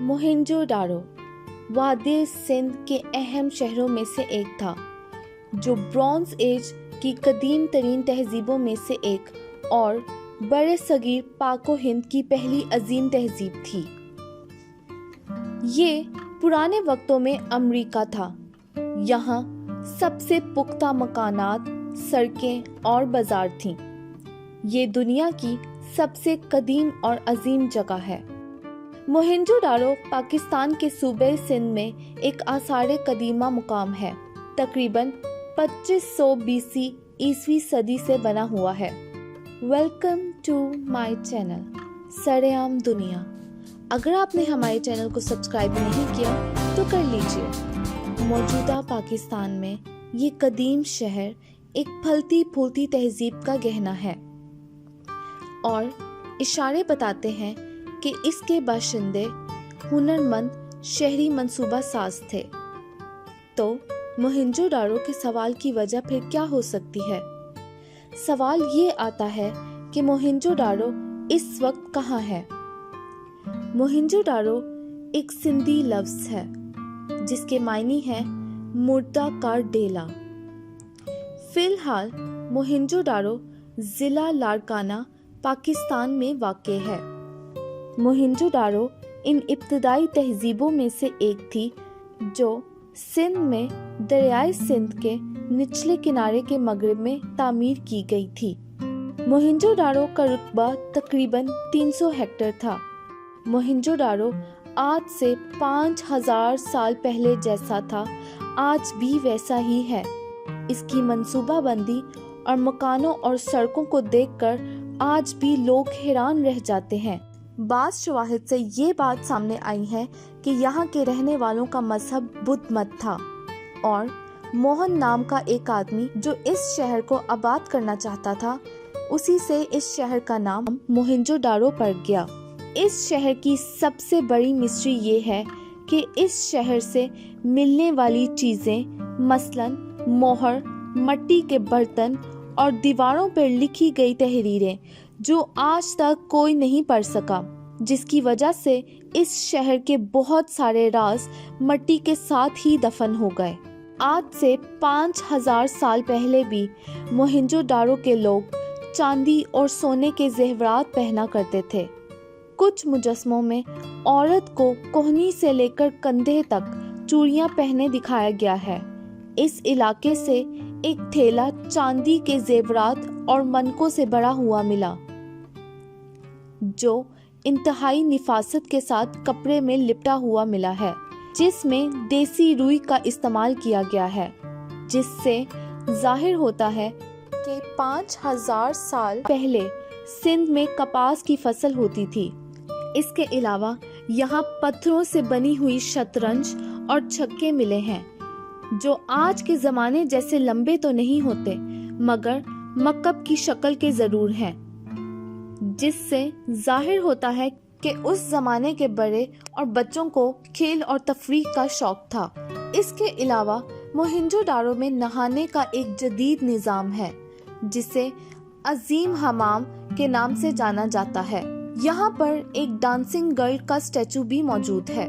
मोहेंजोदारो वादी सिंध के अहम शहरों में से एक था, जो ब्रॉन्ज एज की कदीम तरीन तहजीबों में से एक और बड़े सगीर पाको हिंद की पहली अजीम तहजीब थी। ये पुराने वक्तों में अमरीका था। यहाँ सबसे पुख्ता मकानात, सड़कें और बाजार थीं। ये दुनिया की सबसे कदीम और अजीम जगह है। मोहेंजोदारो पाकिस्तान के सूबे सिंध में एक आसार कदीमा मुकाम है। तकरीबन 2500 BC ईसवी सदी से बना हुआ है। वेलकम टू माय चैनल सरेआम दुनिया। अगर आपने हमारे चैनल को सब्सक्राइब नहीं किया तो कर लीजिए। मौजूदा पाकिस्तान में ये कदीम शहर एक फलती फूलती तहजीब का गहना है और इशारे बताते हैं कि इसके बाशिंदे हुनरमंद शहरी मंसूबा साज थे। तो मोहेंजोदारो के सवाल की वजह फिर क्या हो सकती है? सवाल ये आता है कि मोहेंजोदारो इस वक्त कहाँ है? मोहेंजोदारो एक सिंधी लफ्ज है जिसके मायने हैं मुर्दा का डेला। फिलहाल मोहेंजोदारो जिला लाड़काना पाकिस्तान में वाक़ है। मोहेंजोदारो इन इब्तदाई तहजीबों में से एक थी जो सिंध में दरियाए सिंध के निचले किनारे के मगरिब में तामीर की गई थी। मोहेंजोदारो का रुकबा तकरीबन 300 हेक्टेयर था। मोहेंजोदारो आज से 5000 साल पहले जैसा था, आज भी वैसा ही है। इसकी मंसूबाबंदी और मकानों और सड़कों को देखकर आज भी लोग हैरान रह जाते हैं। बाज़ शवाहिद से ये बात सामने आई है कि यहाँ के रहने वालों का मजहब बुद्ध मत था और मोहन नाम का एक आदमी जो इस शहर को आबाद करना चाहता था, उसी से इस शहर का नाम मोहेंजोदारो पड़ गया। इस शहर की सबसे बड़ी मिस्ट्री ये है कि इस शहर से मिलने वाली चीज़ें मसलन मोहर, मट्टी के बर्तन और दीवारों पर लिखी गई तहरीरें जो आज तक कोई नहीं पढ़ सका, जिसकी वजह से इस शहर के बहुत सारे राज मट्टी के साथ ही दफन हो गए। आज से 5000 साल पहले भी मोहेंजोदारो के लोग चांदी और सोने के जेवरात पहना करते थे। कुछ मुजस्मों में औरत को कोहनी से लेकर कंधे तक चूड़ियां पहने दिखाया गया है। इस इलाके से एक थैला चांदी के जेवरात और मनकों से भरा हुआ मिला, जो इंतहाई निफासत के साथ कपड़े में लिपटा हुआ मिला है, जिसमें देसी रुई का इस्तेमाल किया गया है, जिससे जाहिर होता है कि 5000 साल पहले सिंध में कपास की फसल होती थी। इसके अलावा यहाँ पत्थरों से बनी हुई शतरंज और छक्के मिले हैं, जो आज के ज़माने जैसे लंबे तो नहीं होते मगर मकब की शक्ल के ज़रूर हैं, जिससे जाहिर होता है कि उस ज़माने के बड़े और बच्चों को खेल और तफरीह का शौक था। इसके अलावा मोहेंजोदारो में नहाने का एक जदीद निज़ाम है जिसे अजीम हमाम के नाम से जाना जाता है। यहाँ पर एक डांसिंग गर्ल का स्टैचू भी मौजूद है।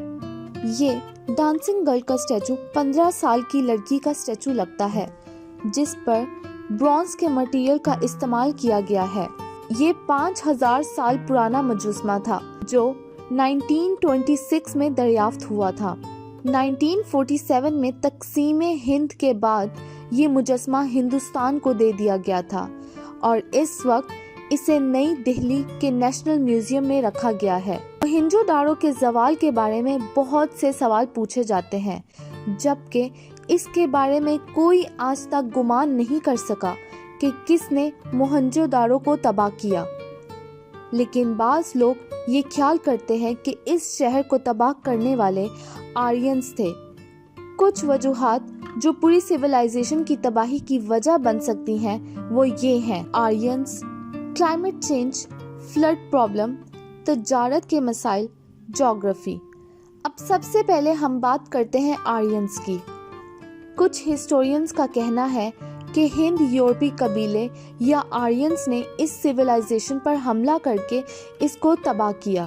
ये डांसिंग गर्ल का स्टैचू 15 साल की लड़की का स्टैचू लगता है, जिस पर ब्रॉन्ज के मटेरियल का इस्तेमाल किया गया है। ये 5000 साल पुराना मुजस्मा था जो 1926 में दरियाफ्त हुआ था। 1947 में तकसीम हिंद के बाद ये मुजस्मा हिंदुस्तान को दे दिया गया था और इस वक्त इसे नई दिल्ली के नेशनल म्यूजियम में रखा गया है। मोहेंजोदारो के ज़वाल के बारे में बहुत से सवाल पूछे जाते हैं, जबकि इसके बारे में कोई आज तक गुमान नहीं कर सका कि किसने मोहेंजोदारो को तबाह किया। लेकिन बाज़ लोग ये ख्याल करते हैं कि इस शहर को तबाह करने वाले आर्यंस थे। कुछ वजूहात जो पूरी सिविलाइजेशन की तबाही की वजह बन सकती हैं वो ये हैं: Aryans, climate change, flood problem, तजारत के मसाइल, जोग्राफी। अब सबसे पहले हम बात करते हैं आर्यंस की। कुछ हिस्टोरियंस का कहना है कि हिंद यूरोपी कबीले या आर्यंस ने इस सिविलाइजेशन पर हमला करके इसको तबाह किया।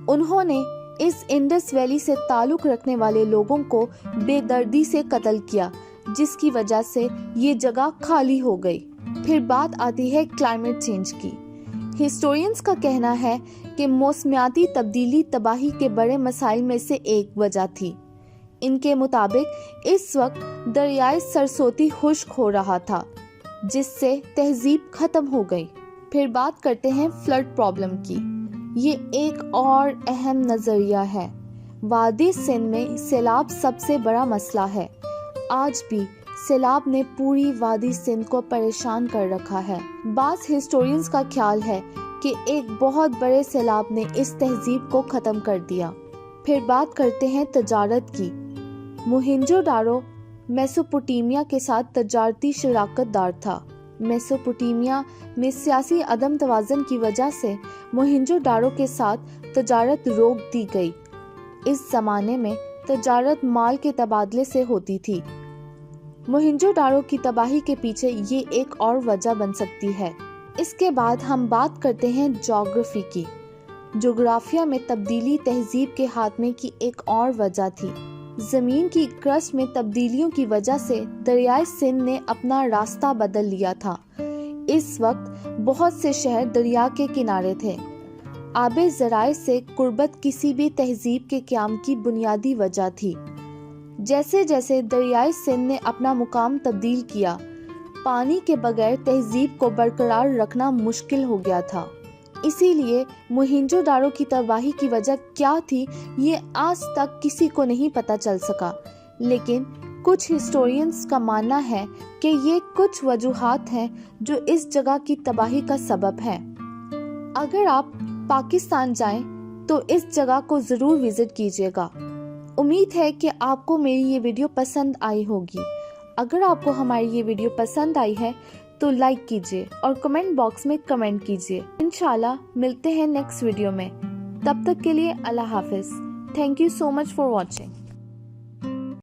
उन्होंने इस इंडस वैली से ताल्लुक रखने वाले लोगों को बेदर्दी से कत्ल किया, जिसकी वजह से ये जगह खाली हो गई। फिर बात आती है क्लाइमेट चेंज की। हिस्टोरियंस का कहना है कि मौसमियाती तब्दीली तबाही के बड़े मसाइल में से एक वजह थी। इनके मुताबिक इस वक्त दरियाए सरस्वती खुश्क हो रहा था, जिससे तहजीब खत्म हो गई। फिर बात करते हैं फ्लड प्रॉब्लम की। ये एक और अहम नजरिया है। वादी सिंध में सैलाब सबसे बड़ा मसला है। आज भी सैलाब ने पूरी वादी सिंध को परेशान कर रखा है। बास हिस्टोरियंस का ख्याल है कि एक बहुत बड़े सैलाब ने इस तहजीब को खत्म कर दिया। फिर बात करते हैं तजारत की। मोहेंजोदारो मेसोपोटामिया के साथ तजारती शराकतदार था। मेसोपोटामिया में सियासी अदम तवाज़ुन की वजह से मोहेंजोदारो के साथ तजारत रोक दी गई। इस जमाने में तजारत माल के तबादले से होती थी। मोहेंजोदारो की तबाही के पीछे ये एक और वजह बन सकती है। इसके बाद हम बात करते हैं ज्योग्राफी की। ज्योग्राफिया में तब्दीली तहजीब के हाथमे की एक और वजह थी। जमीन की क्रस्ट में तब्दीलियों की वजह से दरियाए सिंध ने अपना रास्ता बदल लिया था। इस वक्त बहुत से शहर दरिया के किनारे थे। आबे ज़राए से कुर्बत किसी भी तहजीब के क़याम की बुनियादी वजह थी। जैसे जैसे दरियाए सिंध ने अपना मुकाम तब्दील किया, पानी के बगैर तहजीब को बरकरार रखना मुश्किल हो गया था। इसीलिए मोहेंजोदारो की तबाही की वजह क्या थी, ये आज तक किसी को नहीं पता चल सका। लेकिन कुछ हिस्टोरियंस का मानना है कि ये कुछ वजूहात हैं जो इस जगह की तबाही का सबब है। अगर आप पाकिस्तान जाएं तो इस जगह को ज़रूर विजिट कीजिएगा। उम्मीद है कि आपको मेरी ये वीडियो पसंद आई होगी। अगर आपको हमारी ये वीडियो पसंद आई है तो लाइक कीजिए और कमेंट बॉक्स में कमेंट कीजिए। इंशाल्लाह मिलते हैं नेक्स्ट वीडियो में। तब तक के लिए अल्लाह हाफिज। Thank you so much for watching.